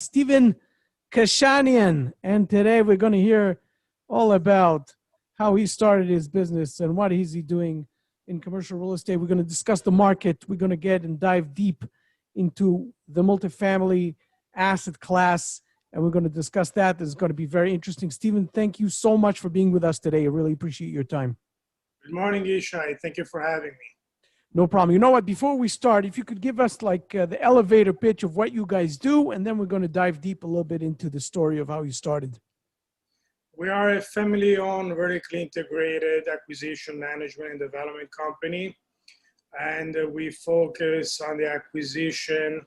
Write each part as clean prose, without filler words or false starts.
Stephen Kachanian, and today we're going to hear all about how he started his business and what is he doing in commercial real estate. We're going to discuss the market. We're going to get and dive deep into the multifamily asset class, and we're going to discuss that. This is going to be very interesting. Stephen, thank you so much for being with us today. I really appreciate your time. Good morning, Ishai. Thank you for having me. No problem. You know what? Before we start, if you could give us the elevator pitch of what you guys do, and then we're going to dive deep a little bit into the story of how you started. We are a family-owned, vertically integrated acquisition management and development company, and we focus on the acquisition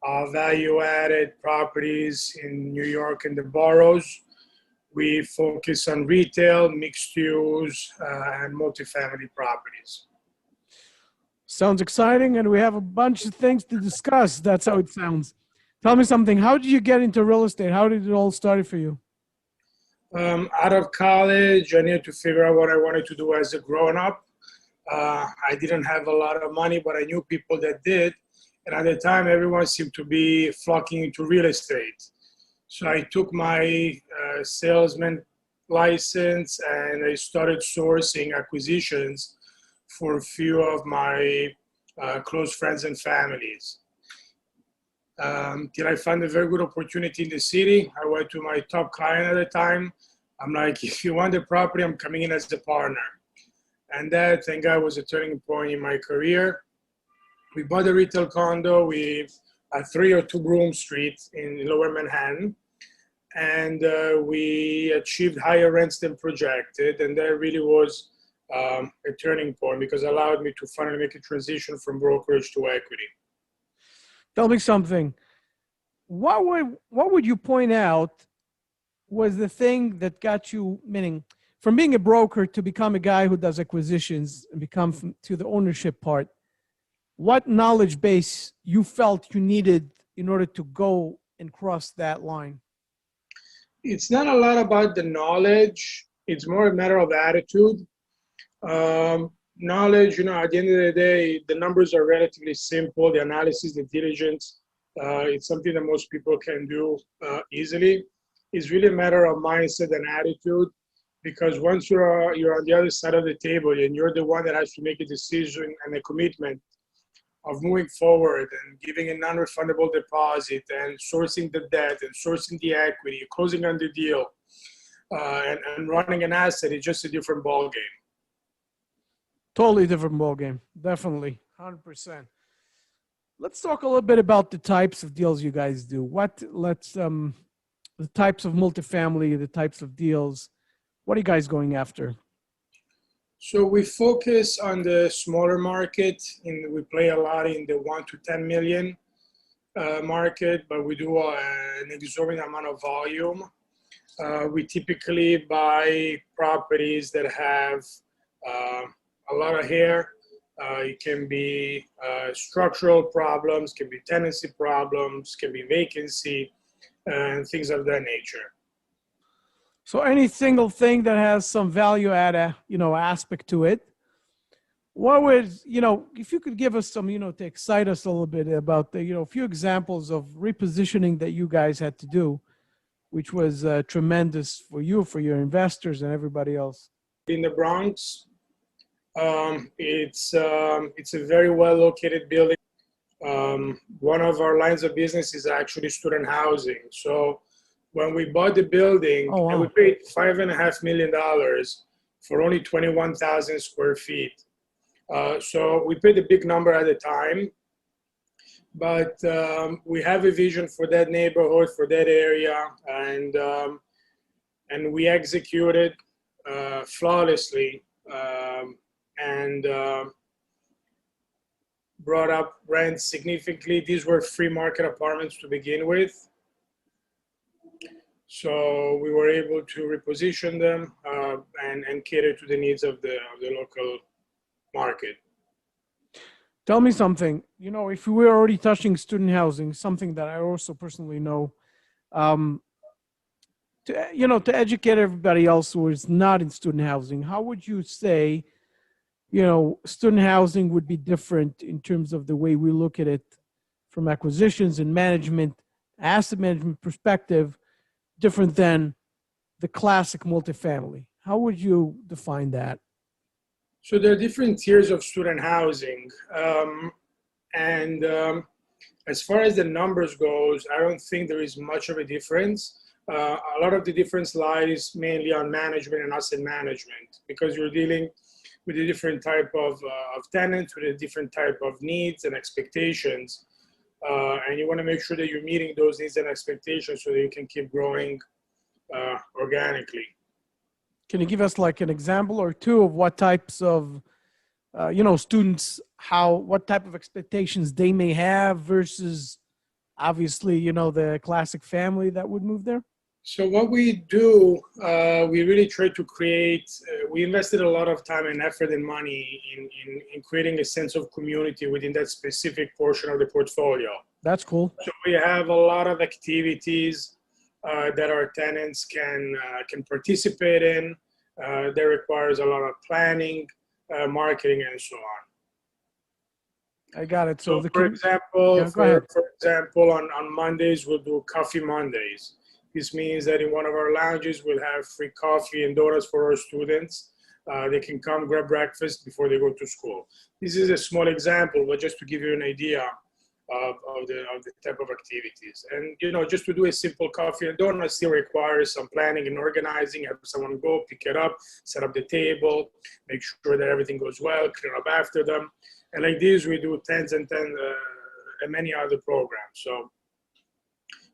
of value-added properties in New York and the Boroughs. We focus on retail, mixed use, and multifamily properties. Sounds exciting, and we have a bunch of things to discuss. That's how it sounds. Tell me something. How did you get into real estate? How did it all start for you? Out of college, I needed to figure out what I wanted to do as a grown-up. I didn't have a lot of money, but I knew people that did. And at the time, everyone seemed to be flocking into real estate. So I took my salesman license and I started sourcing acquisitions for a few of my close friends and families. Till I found a very good opportunity in the city. I went to my top client at the time. I'm like, if you want the property, I'm coming in as a partner. And that, thank God, was a turning point in my career. We bought a retail condo. We at 302 Broome Street in Lower Manhattan. And we achieved higher rents than projected. And that really was a turning point because it allowed me to finally make a transition from brokerage to equity. Tell me something. What would you point out was the thing that got you, meaning from being a broker to become a guy who does acquisitions and become to the ownership part? What knowledge base you felt you needed in order to go and cross that line? It's not a lot about the knowledge. It's more a matter of attitude. Knowledge, at the end of the day, the numbers are relatively simple. The analysis, the diligence, it's something that most people can do easily. It's really a matter of mindset and attitude, because once you're on the other side of the table and you're the one that has to make a decision and a commitment of moving forward and giving a non-refundable deposit and sourcing the debt and sourcing the equity, closing on the deal, and running an asset, it's just a different ballgame. Totally different ballgame. Definitely. 100%. Let's talk a little bit about the types of deals you guys do. The types of multifamily, the types of deals. What are you guys going after? So we focus on the smaller market. We play a lot in the 1 to 10 million market, but we do an exorbitant amount of volume. We typically buy properties that have a lot of hair. It can be structural problems, can be tenancy problems, can be vacancy, and things of that nature. So any single thing that has some value add, aspect to it. What would, if you could give us some, to excite us a little bit about the, a few examples of repositioning that you guys had to do, which was tremendous for you, for your investors and everybody else. In the Bronx, it's a very well located building. One of our lines of business is actually student housing. So when we bought the building, and we paid $5.5 million for only 21,000 square feet. So we paid a big number at the time, but we have a vision for that neighborhood, for that area, and we executed flawlessly. And brought up rent significantly. These were free market apartments to begin with. So we were able to reposition them and cater to the needs of the local market. Tell me something, if we were already touching student housing, something that I also personally know, to educate everybody else who is not in student housing, how would you say student housing would be different in terms of the way we look at it from acquisitions and management asset management perspective different than the classic multifamily? How would you define that? So there are different tiers of student housing. And as far as the numbers goes, I don't think there is much of a difference. A lot of the difference lies mainly on management and asset management, because you're dealing with a different type of tenants, with a different type of needs and expectations. And you want to make sure that you're meeting those needs and expectations so that you can keep growing organically. Can you give us like an example or two of what types of, students, what type of expectations they may have versus obviously, the classic family that would move there? So what we do, we really try to create, we invested a lot of time and effort and money in creating a sense of community within that specific portion of the portfolio. That's cool. So we have a lot of activities that our tenants can participate in. That requires a lot of planning, marketing, and so on. I got it. So for example, on Mondays, we'll do Coffee Mondays. This means that in one of our lounges, we'll have free coffee and donuts for our students. They can come grab breakfast before they go to school. This is a small example, but just to give you an idea of the type of activities. And, just to do a simple coffee and donut still requires some planning and organizing, have someone go pick it up, set up the table, make sure that everything goes well, clean up after them. And like this, we do tens and many other programs. So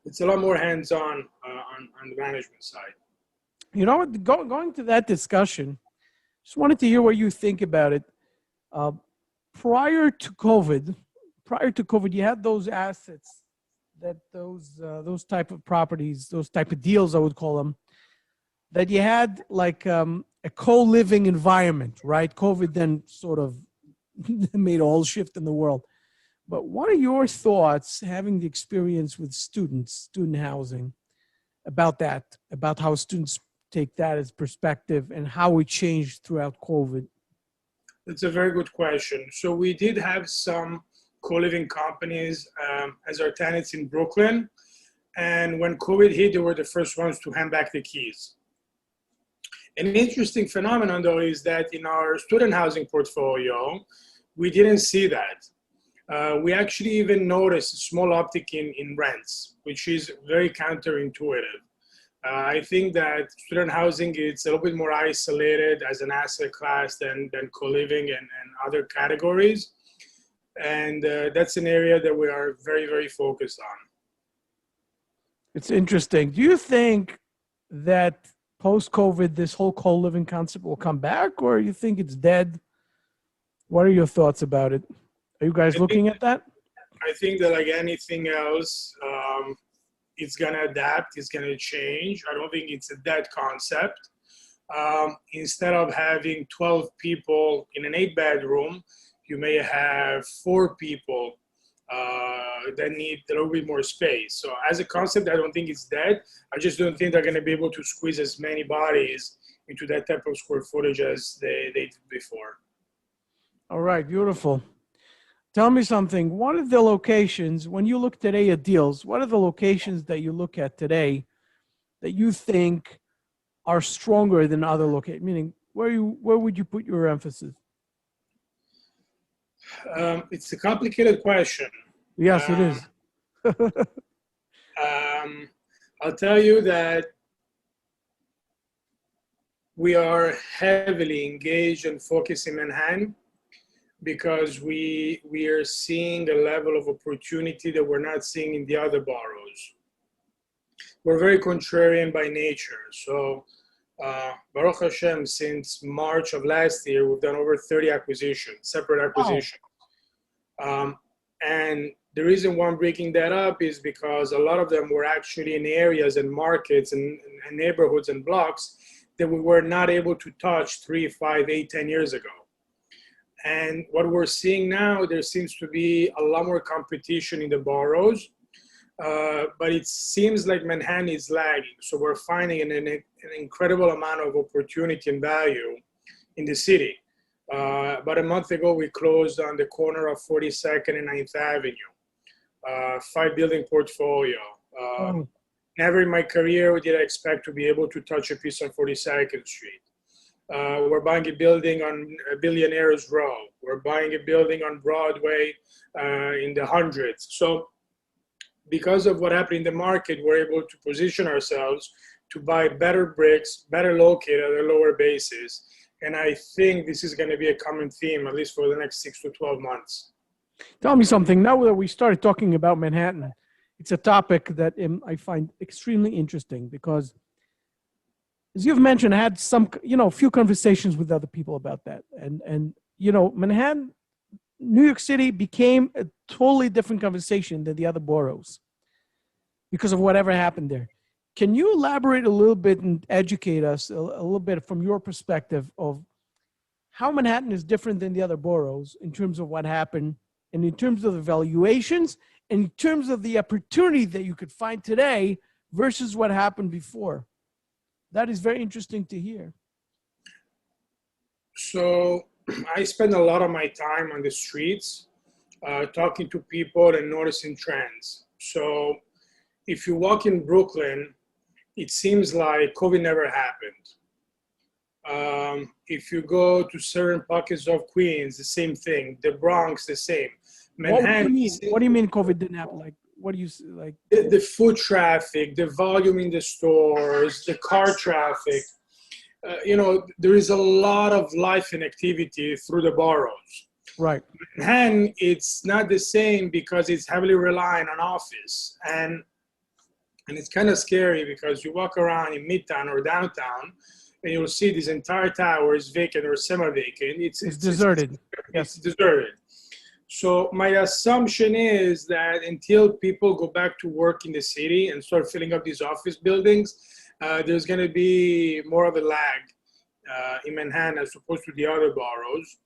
it's a lot more hands-on on the management side. You know what? Going to that discussion, just wanted to hear what you think about it. Prior to COVID, you had those assets, that those type of properties, those type of deals, I would call them, that you had like a co-living environment, right? COVID then sort of made a whole shift in the world. But what are your thoughts, having the experience with student housing, about that, about how students take that as perspective and how it changed throughout COVID? That's a very good question. So we did have some co-living companies as our tenants in Brooklyn. And when COVID hit, they were the first ones to hand back the keys. An interesting phenomenon, though, is that in our student housing portfolio, we didn't see that. We actually even noticed a small uptick in rents, which is very counterintuitive. I think that student housing is a little bit more isolated as an asset class than co-living and other categories. And that's an area that we are very, very focused on. It's interesting. Do you think that post-COVID, this whole co-living concept will come back, or you think it's dead? What are your thoughts about it? Are you guys looking at that? I think that like anything else, it's going to adapt, it's going to change. I don't think it's a dead concept. Instead of having 12 people in an 8-bedroom, you may have 4 people that need a little bit more space. So as a concept, I don't think it's dead. I just don't think they're going to be able to squeeze as many bodies into that type of square footage as they did before. All right, beautiful. Tell me something. What are the locations, when you look today at deals, what are the locations that you look at today that you think are stronger than other locations? Meaning, where would you put your emphasis? It's a complicated question. Yes, it is. I'll tell you that we are heavily engaged and focused in Manhattan because we are seeing a level of opportunity that we're not seeing in the other boroughs. We're very contrarian by nature. So Baruch Hashem, since March of last year, we've done over 30 acquisitions, separate acquisitions. Wow. And the reason why I'm breaking that up is because a lot of them were actually in areas and markets and neighborhoods and blocks that we were not able to touch 3, 5, 8, 10 years ago. And what we're seeing now, there seems to be a lot more competition in the boroughs, but it seems like Manhattan is lagging. So we're finding an incredible amount of opportunity and value in the city. About a month ago, we closed on the corner of 42nd and 9th Avenue, 5-building portfolio. Oh, Never in my career did I expect to be able to touch a piece on 42nd Street. We're buying a building on Billionaires Row. We're buying a building on Broadway in the hundreds. So because of what happened in the market, we're able to position ourselves to buy better bricks, better located at a lower basis. And I think this is going to be a common theme, at least for the next 6 to 12 months. tell me something. Now that we started talking about Manhattan, it's a topic that I find extremely interesting because, as you've mentioned, I had some, a few conversations with other people about that. And Manhattan, New York City became a totally different conversation than the other boroughs because of whatever happened there. Can you elaborate a little bit and educate us a little bit from your perspective of how Manhattan is different than the other boroughs in terms of what happened and in terms of the valuations and in terms of the opportunity that you could find today versus what happened before? That is very interesting to hear. So I spend a lot of my time on the streets, talking to people and noticing trends. So if you walk in Brooklyn, it seems like COVID never happened. If you go to certain pockets of Queens, the same thing. The Bronx, the same. Manhattan, what do you mean COVID didn't happen? Like, what do you like? The foot traffic, the volume in the stores, the car traffic. There is a lot of life and activity through the boroughs. Right. Manhattan, it's not the same because it's heavily reliant on office. And it's kind of scary because you walk around in Midtown or downtown and you'll see these entire towers vacant or semi-vacant. It's deserted. It's deserted. So my assumption is that until people go back to work in the city and start filling up these office buildings, there's going to be more of a lag in Manhattan as opposed to the other boroughs.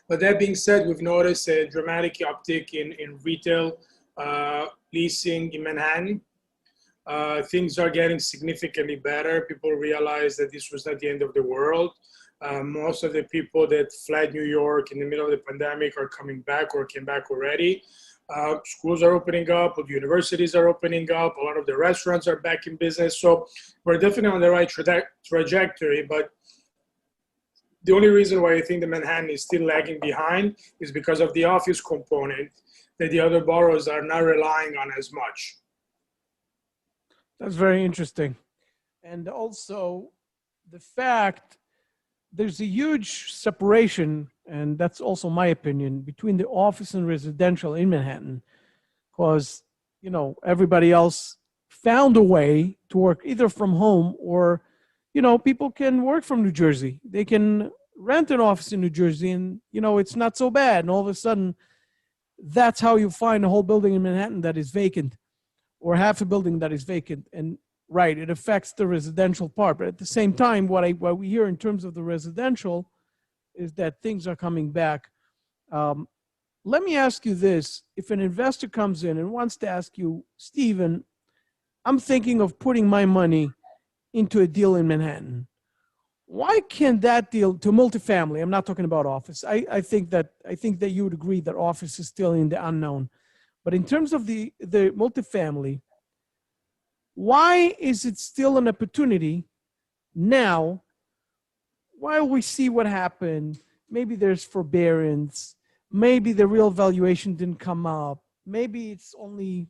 But that being said, we've noticed a dramatic uptick in retail leasing in Manhattan. Things are getting significantly better. People realize that this was not the end of the world. Most of the people that fled New York in the middle of the pandemic are coming back or came back already. Schools are opening up, the universities are opening up, a lot of the restaurants are back in business. So we're definitely on the right trajectory, but the only reason why I think the Manhattan is still lagging behind is because of the office component that the other boroughs are not relying on as much. That's very interesting. And also the fact there's a huge separation, and that's also my opinion, between the office and residential in Manhattan, because, everybody else found a way to work either from home or, people can work from New Jersey. They can rent an office in New Jersey and, it's not so bad. And all of a sudden, that's how you find a whole building in Manhattan that is vacant or half a building that is vacant. And right, it affects the residential part. But at the same time, what we hear in terms of the residential is that things are coming back. Let me ask you this. If an investor comes in and wants to ask you, Stephen, I'm thinking of putting my money into a deal in Manhattan. Why can't that deal to multifamily? I'm not talking about office. I think that you would agree that office is still in the unknown. But in terms of the multifamily, why is it still an opportunity now while we see what happened? Maybe there's forbearance. Maybe the real valuation didn't come up. Maybe it's only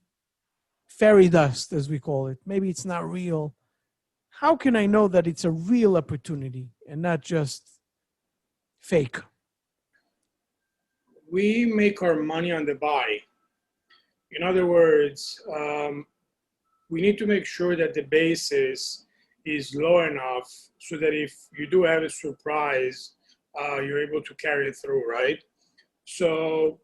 fairy dust, as we call it. Maybe it's not real. How can I know that it's a real opportunity and not just fake? We make our money on the buy. In other words, we need to make sure that the basis is low enough so that if you do have a surprise, you're able to carry it through, right? So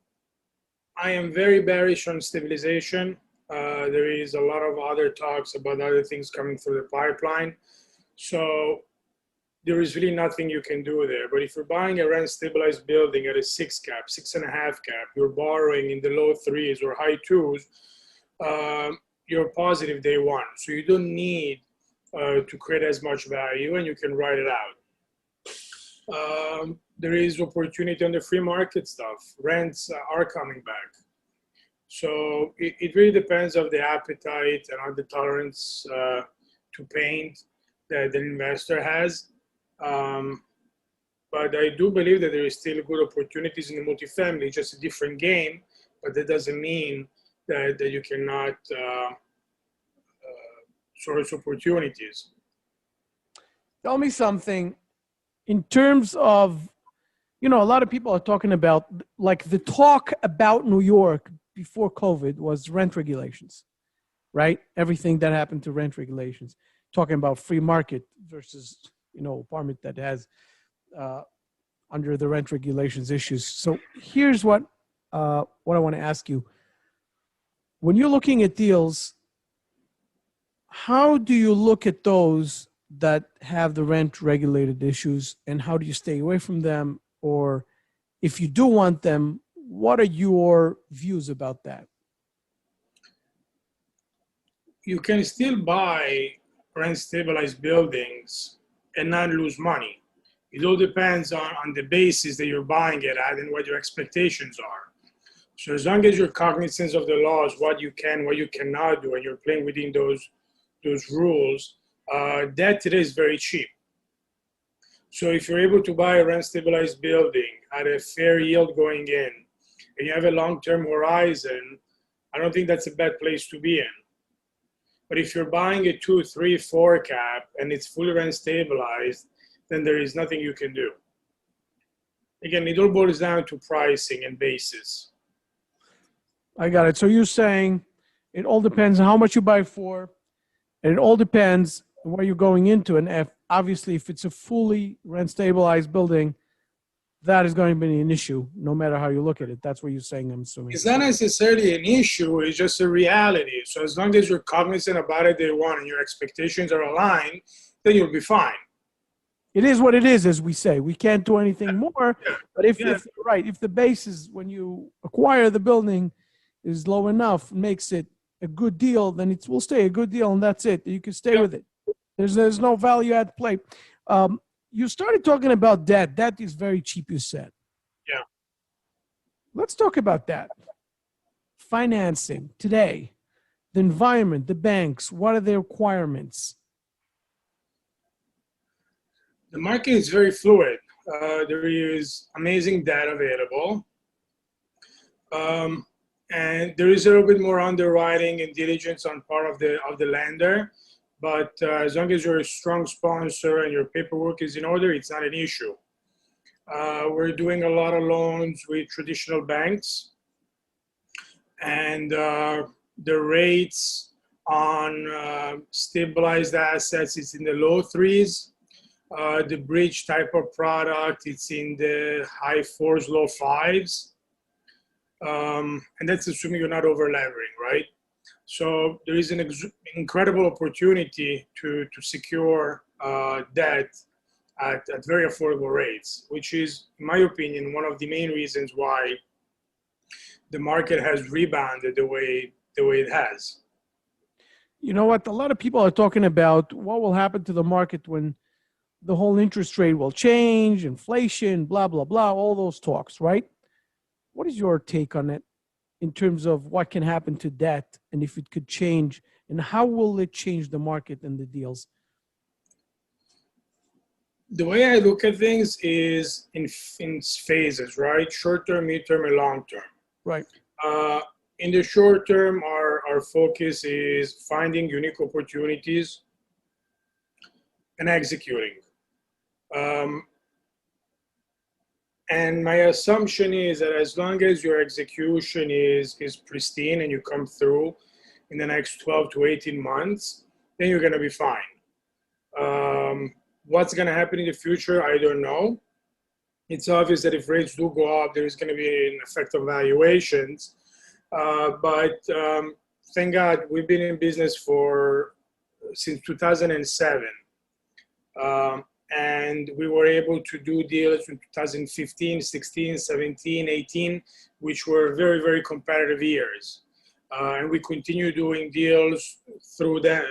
I am very bearish on stabilization. There is a lot of other talks about other things coming through the pipeline. So there is really nothing you can do there. But if you're buying a rent stabilized building at a 6 cap, 6.5 cap, you're borrowing in the low 3s or high 2s, you're positive day one. So you don't need to create as much value and you can write it out. There is opportunity on the free market stuff. Rents are coming back. So it really depends on the appetite and on the tolerance to paint that the investor has. But I do believe that there is still good opportunities in the multifamily, just a different game, but that doesn't mean that you cannot source opportunities. Tell me something in terms of, you know, a lot of people are talking about, like, the talk about New York before COVID was rent regulations, right? Everything that happened to rent regulations, talking about free market versus, you know, apartment that has under the rent regulations issues. So here's what I want to ask you. When you're looking at deals, how do you look at those that have the rent regulated issues, and how do you stay away from them? Or if you do want them, what are your views about that? You can still buy rent stabilized buildings and not lose money. It all depends on the basis that you're buying it at and what your expectations are. So as long as you're cognizant of the laws, what you can, what you cannot do, and you're playing within those rules, debt today is very cheap. So if you're able to buy a rent stabilized building at a fair yield going in, and you have a long-term horizon, I don't think that's a bad place to be in. But if you're buying a 2, 3, 4 cap and it's fully rent stabilized, then there is nothing you can do. Again, it all boils down to pricing and basis. I got it. So you're saying it all depends on how much you buy for, and it all depends on where you're going into. And obviously, if it's a fully rent stabilized building, that is going to be an issue, no matter how you look at it. That's what you're saying, I'm assuming. It's not necessarily an issue, it's just a reality. So as long as you're cognizant about it day one and your expectations are aligned, then you'll be fine. It is what it is, as we say. We can't do anything more. But if the basis when you acquire the building is low enough, makes it a good deal, then it will stay a good deal, and that's it. You can stay with it. There's no value add play. You started talking about debt. That is very cheap, you said. Yeah. Let's talk about that. Financing today, the environment, the banks, what are their requirements? The market is very fluid. There is amazing debt available. And there is a little bit more underwriting and diligence on part of the lender. But as long as you're a strong sponsor and your paperwork is in order, it's not an issue. We're doing a lot of loans with traditional banks. And the rates on stabilized assets is in the low 3s. The bridge type of product, it's in the high 4s, low 5s. And that's assuming you're not over levering, right? So there is an incredible opportunity to secure debt at very affordable rates, which is, in my opinion, one of the main reasons why the market has rebounded the way it has. You know what? A lot of people are talking about what will happen to the market when the whole interest rate will change, inflation, blah, blah, blah, all those talks, right? What is your take on it in terms of what can happen to debt and if it could change, and how will it change the market and the deals? The way I look at things is in phases, right? Short term, mid term, and long term. Right. In the short term, our focus is finding unique opportunities and executing. And my assumption is that as long as your execution is pristine and you come through in the next 12 to 18 months, then you're going to be fine. What's going to happen in the future, I don't know. It's obvious that if rates do go up, there's going to be an effect on valuations. But thank God we've been in business since 2007. And we were able to do deals in 2015, 16, 17, 18, which were very, very competitive years. And we continue doing deals through the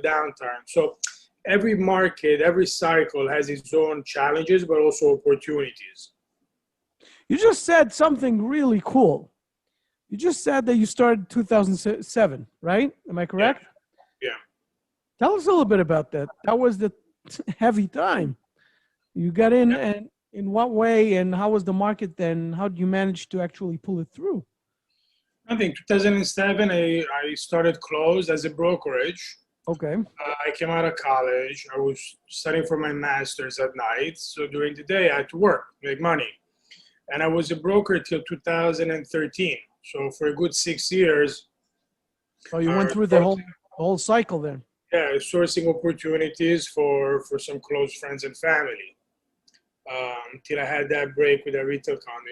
downturn. So every market, every cycle has its own challenges, but also opportunities. You just said something really cool. You just said that you started 2007, right? Am I correct? Yeah. Tell us a little bit about that. That was the heavy time. You got in, and in what way, and how was the market then? How did you manage to actually pull it through? I think 2007, I started Closed as a brokerage. Okay. I came out of college. I was studying for my master's at night. So during the day, I had to work, make money. And I was a broker till 2013. So for a good 6 years. Oh, you went through the whole cycle then. Yeah, sourcing opportunities for some close friends and family. Till I had that break with a retail condo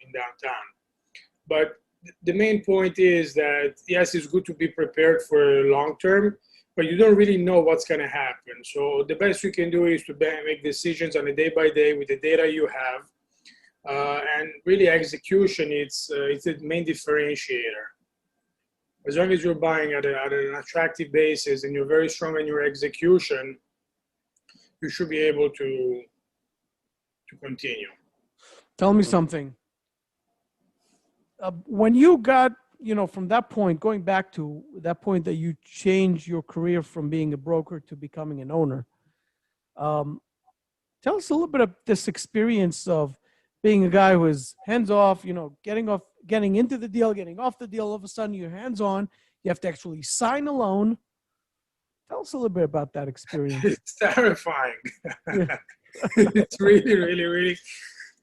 in downtown. But the main point is that, yes, it's good to be prepared for long term, but you don't really know what's going to happen. So the best you can do is to make decisions on a day by day with the data you have. And really execution, it's the main differentiator. As long as you're buying at an attractive basis and you're very strong in your execution, you should be able to continue. Tell me something. When you got, from that point, going back to that point that you changed your career from being a broker to becoming an owner, tell us a little bit of this experience of being a guy who is hands off, getting into the deal, getting off the deal. All of a sudden, you're hands on. You have to actually sign a loan. Tell us a little bit about that experience. It's terrifying. Yeah. It's really, really, really,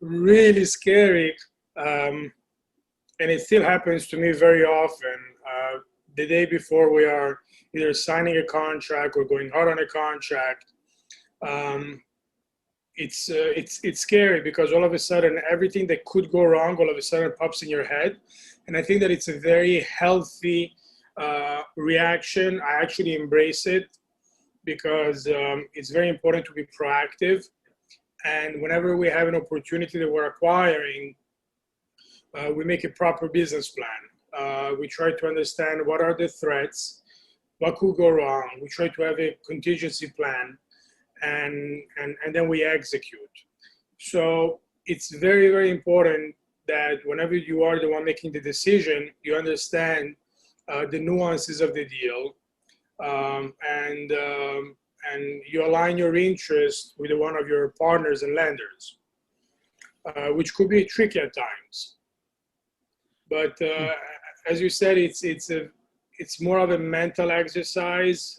really scary. And it still happens to me very often. The day before we are either signing a contract or going out on a contract, it's scary because all of a sudden everything that could go wrong all of a sudden pops in your head. And I think that it's a very healthy reaction. I actually embrace it because it's very important to be proactive. And whenever we have an opportunity that we're acquiring, we make a proper business plan. We try to understand what are the threats, what could go wrong. We try to have a contingency plan, and then we execute. So it's very, very important that whenever you are the one making the decision, you understand the nuances of the deal, and you align your interest with one of your partners and lenders, which could be tricky at times. But as you said, it's more of a mental exercise,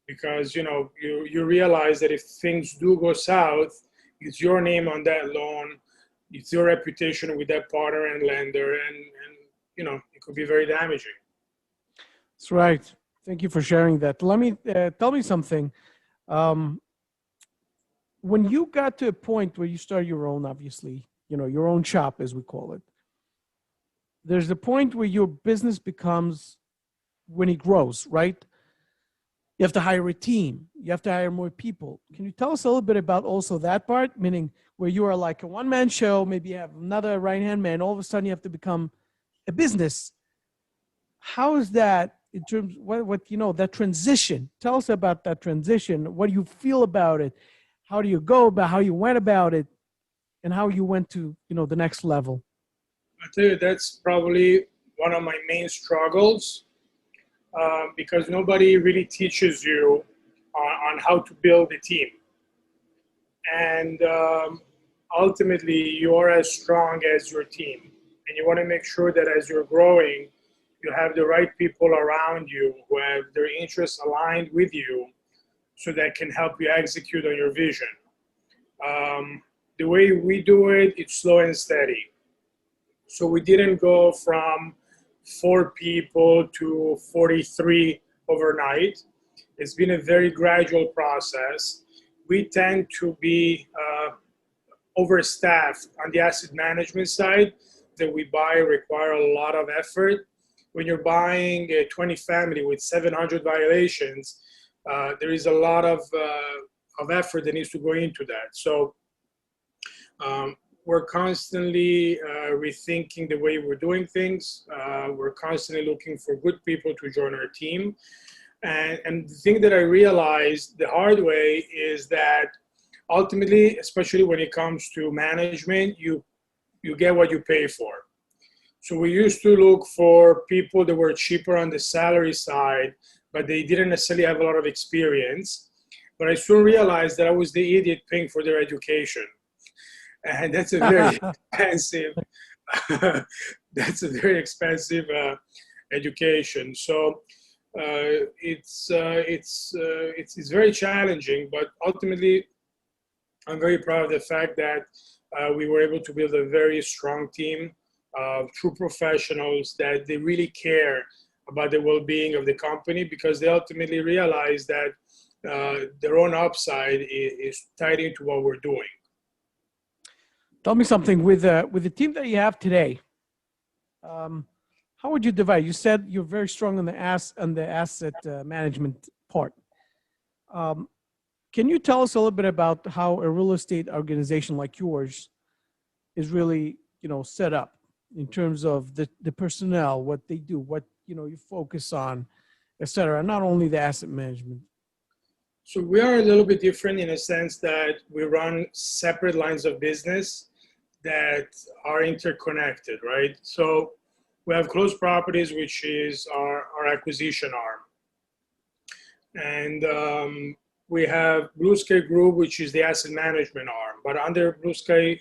because you realize that if things do go south, it's your name on that loan, it's your reputation with that partner and lender, and it could be very damaging. That's right. Thank you for sharing that. Let me tell me something. When you got to a point where you start your own, obviously, your own shop, as we call it, there's a point where your business becomes, when it grows, right? You have to hire a team. You have to hire more people. Can you tell us a little bit about also that part? Meaning where you are like a one-man show, maybe you have another right-hand man, all of a sudden you have to become a business. How is that in terms of that transition? Tell us about that transition. What do you feel about it? How do you go about how you went about it, and how you went to, the next level? I tell you, that's probably one of my main struggles, because nobody really teaches you on how to build a team. And ultimately, you are as strong as your team. And you want to make sure that as you're growing, you have the right people around you who have their interests aligned with you, so that can help you execute on your vision. The way we do it, it's slow and steady. So we didn't go from 4 people to 43 overnight. It's been a very gradual process. We tend to be overstaffed on the asset management side that we buy require a lot of effort. When you're buying a 20 family with 700 violations, there is a lot of effort that needs to go into that. So we're constantly rethinking the way we're doing things. We're constantly looking for good people to join our team. And the thing that I realized the hard way is that ultimately, especially when it comes to management, you get what you pay for. So we used to look for people that were cheaper on the salary side, but they didn't necessarily have a lot of experience. But I soon realized that I was the idiot paying for their education. And that's a very expensive, that's a very expensive education. So it's very challenging, but ultimately I'm very proud of the fact that we were able to build a very strong team of true professionals that they really care about the well-being of the company, because they ultimately realize that their own upside is tied into what we're doing. Tell me something with the team that you have today. How would you divide? You said you're very strong on the asset management part. Can you tell us a little bit about how a real estate organization like yours is really, set up in terms of the personnel, what they do, what you focus on, et cetera, not only the asset management? So we are a little bit different in a sense that we run separate lines of business that are interconnected, right? So we have Klosed Properties, which is our acquisition arm. And we have Bluesky Group, which is the asset management arm. But under Bluesky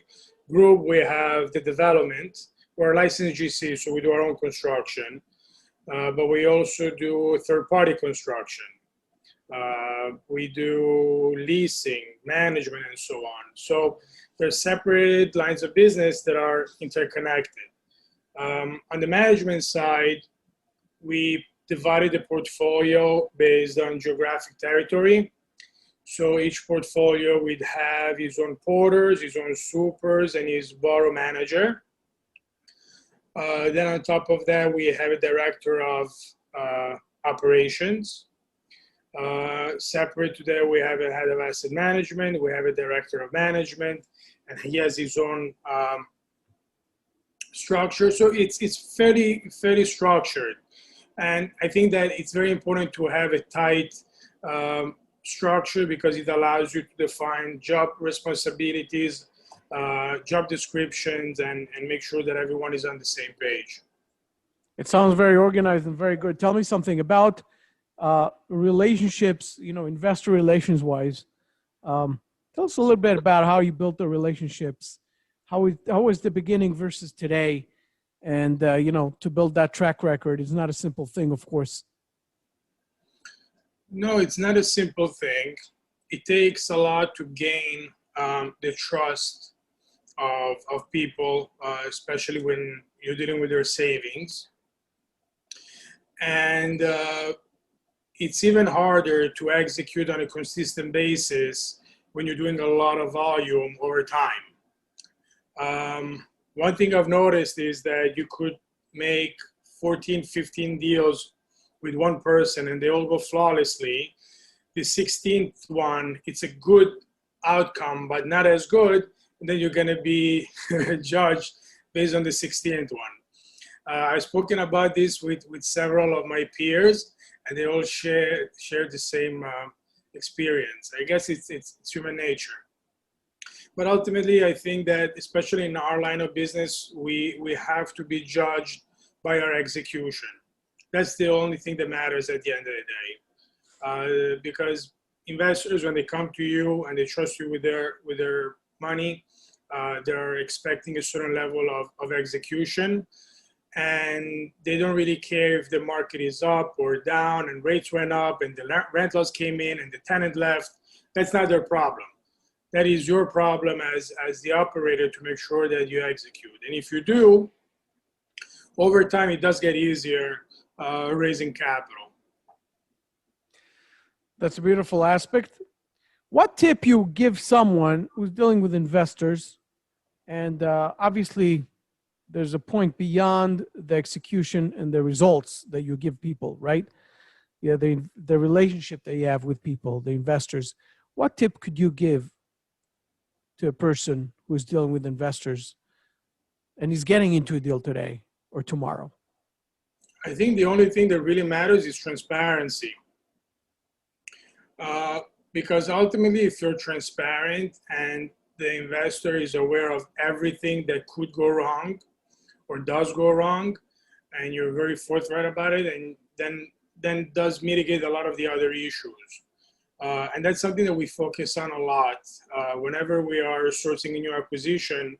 Group, we have the development. We're a licensed GC, so we do our own construction. But we also do third-party construction. We do leasing, management, and so on. So there's separate lines of business that are interconnected. On the management side, we divided the portfolio based on geographic territory. So each portfolio would have his own porters, his own supers, and his borough manager. Then on top of that, we have a director of operations. Separate to that, we have a head of asset management, we have a director of management, and he has his own structure. So it's fairly structured. And I think that it's very important to have a tight structure, because it allows you to define job responsibilities, job descriptions, and make sure that everyone is on the same page. It sounds very organized and very good. Tell me something about relationships, investor relations wise. Tell us a little bit about how you built the relationships. How was the beginning versus today? And, to build that track record is not a simple thing, of course. No, it's not a simple thing. It takes a lot to gain the trust of people, especially when you're dealing with their savings. And it's even harder to execute on a consistent basis when you're doing a lot of volume over time. One thing I've noticed is that you could make 14, 15 deals with one person and they all go flawlessly. The 16th one, it's a good outcome, but not as good. And then you're going to be judged based on the 16th one. I've spoken about this with several of my peers, and they all share the same experience. I guess it's human nature. But ultimately, I think that especially in our line of business, we have to be judged by our execution. That's the only thing that matters at the end of the day. Because investors, when they come to you and they trust you with their money, they're expecting a certain level of execution. And they don't really care if the market is up or down and rates went up and the rentals came in and the tenant left. That's not their problem. That is your problem as the operator to make sure that you execute. And if you do, over time, it does get easier raising capital. That's a beautiful aspect. What tip you give someone who's dealing with investors, and obviously there's a point beyond the execution and the results that you give people, right? Yeah, the relationship that you have with people, the investors. What tip could you give to a person who's dealing with investors and he's getting into a deal today or tomorrow? I think the only thing that really matters is transparency. Because ultimately, if you're transparent and the investor is aware of everything that could go wrong, or does go wrong, and you're very forthright about it, and then does mitigate a lot of the other issues. And that's something that we focus on a lot. Whenever we are sourcing a new acquisition,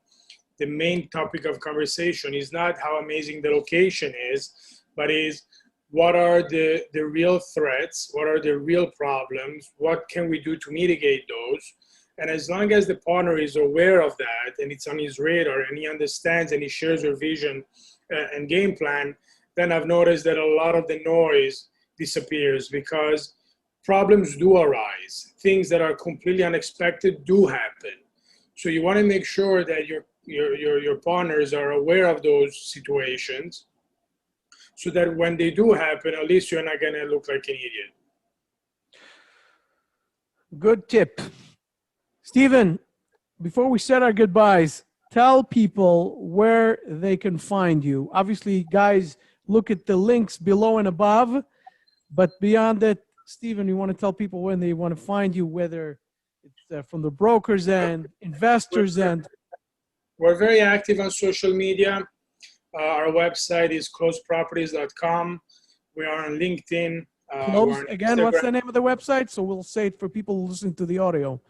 the main topic of conversation is not how amazing the location is, but is what are the real threats, what are the real problems, what can we do to mitigate those. And as long as the partner is aware of that and it's on his radar and he understands and he shares your vision and game plan, then I've noticed that a lot of the noise disappears, because problems do arise. Things that are completely unexpected do happen. So you want to make sure that your partners are aware of those situations, so that when they do happen, at least you're not going to look like an idiot. Good tip. Stephen, before we said our goodbyes, tell people where they can find you. Obviously, guys, look at the links below and above, but beyond that, Stephen, you want to tell people when they want to find you, whether it's from the brokers end, investors end. We're very active on social media. Our website is closedproperties.com. We are on LinkedIn. Again, what's the name of the website? So we'll say it for people listening to the audio.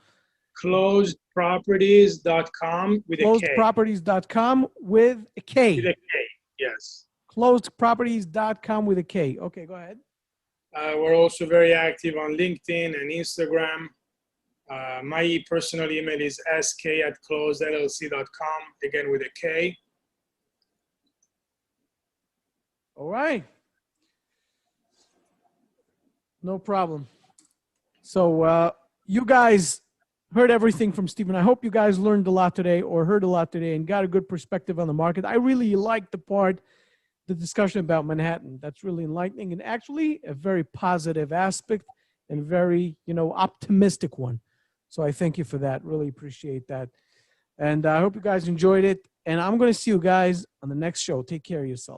Closedproperties.com with a K. Closedproperties.com with a K. With a K, yes. Closedproperties.com with a K. Okay, go ahead. We're also very active on LinkedIn and Instagram. My personal email is sk@closedllc.com, again with a K. All right. No problem. So you guys heard everything from Stephen. I hope you guys learned a lot today or heard a lot today and got a good perspective on the market. I really liked the discussion about Manhattan. That's really enlightening and actually a very positive aspect and very, optimistic one. So I thank you for that. Really appreciate that. And I hope you guys enjoyed it. And I'm going to see you guys on the next show. Take care of yourselves.